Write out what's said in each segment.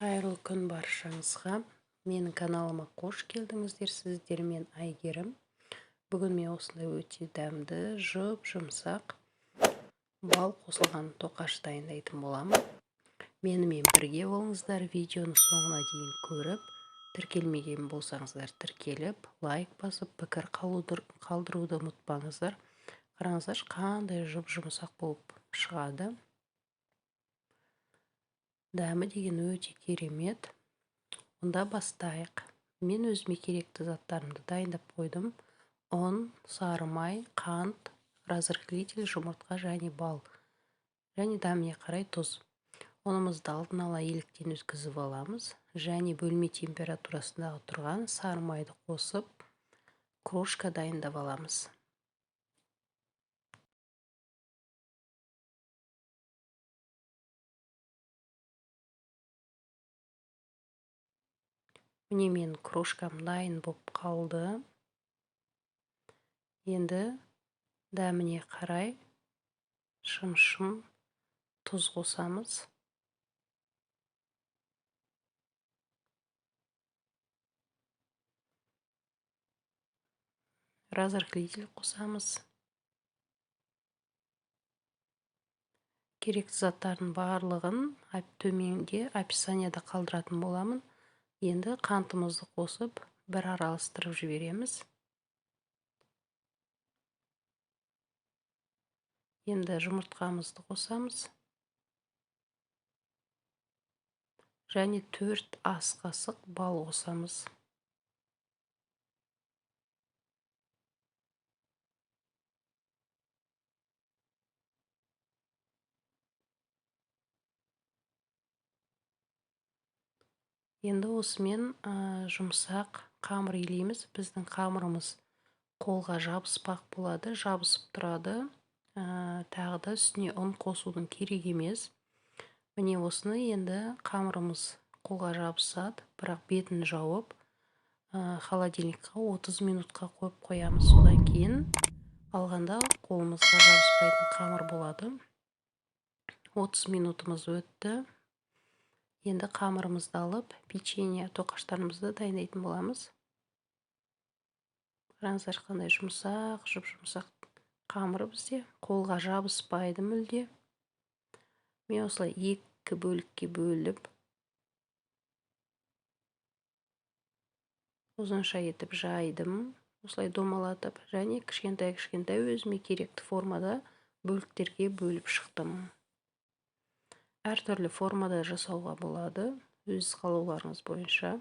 Қайырлы күн баршаңызға. Менің каналыма қош келдіңіздер. Сіздермен Айгерім. Бүгін мен осындай өте дәмді, жұмсақ бал қосылған тоқаш дайындайтын боламын. Менімен бірге болыңыздар. Видеоны соңына дейін көріп, тіркелмеген болсаңыздар тіркеліп, лайк басып, пікір қалдыруды ұмытпаңыздар. Қараңыздар, қандай жұмсақ болып шығады. Дәмі деген өте керемет. Онда бастайық. Мен өзіме керекті заттарымды дайындап қойдым. ұн, сары май, қант, разрыхлитель, жұмыртқа және бал. Және дәміне қарай тұз. Ұнымызды алдын ала електен өткізіп аламыз. Және бөлме температурасындағы тұрған сары майды қосып, крошка дайындап аламыз. Міне мен крошкам дайын болып қалды. Енді дәміне қарай шым-шым тұз қосамыз. Разрыхлитель қосамыз. Керекті заттардың барлығын төменде описанияда қалдыратын боламын. Енді қантымызды қосып, бір араластырып жібереміз. Енді жұмыртқамызды қосамыз. Және 4 ас қасық бал қосамыз. Енді осымен жұмсақ қамыр илейміз. Біздің қамырымыз қолға жабыспақ болады, жабысып тұрады. Тағы да үстіне ұн қосудың керек емес. Міне осыны енді қамырымыз қолға жабысады, бірақ бетін жауып, холодильникқа 30 минутқа қойып қоямыз. Содан кейін алғанда қолымызға жабыспайтын қамыр болады. 30 минутымыз өтті. Енді қамырымызды алып, печенье тоқаштарымызды дайындайтын боламыз. Қараңыздар, қандай жұмсақ қамыр бізде. Қолға жабыспайды мүлде. Мен осылай 2 бөлікке бөліп, ұзынша етіп жайдым. Осылай домалатып, және кішкентай өзіме керекті формада бөліктерге бөліп шықтым. Әртүрлі формада жасауға болады, өз қалауларыңыз бойынша.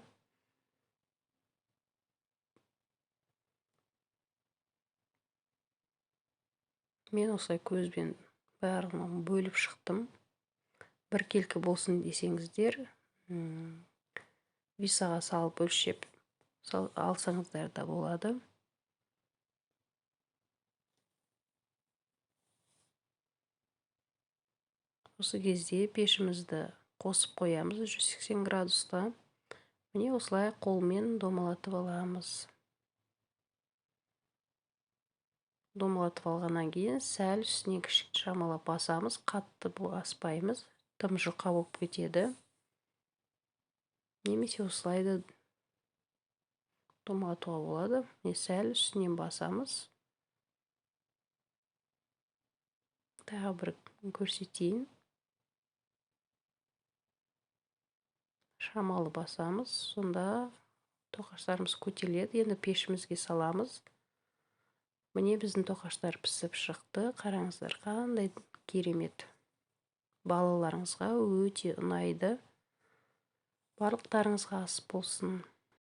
Мен осылай көзбен барлығын бөліп шықтым. Біркелкі болсын десеңіздер, висаға салып өлшеп алсаңыздар да болады. Осы кезде пешімізді қосып қоямыз 180 градусқа. Міне осылай қолмен домалатып аламыз. Домалатып алғаннан кейін сәл үстіне шамалап басамыз, қатты аспаймыз, тым жұқа болып кетеді. Немесе осылай да домалатуға болады. Сәл үстінен басамыз. Тағы бір көрсетейін. Шамалы басамыз, сонда тоқаштарымыз көтеріледі. Енді пешімізге саламыз. Міне біздің тоқаштар пісіп шықты. Қараңыздар, қандай керемет. Балаларыңызға өте ұнайды. Барлықтарыңызға ас болсын.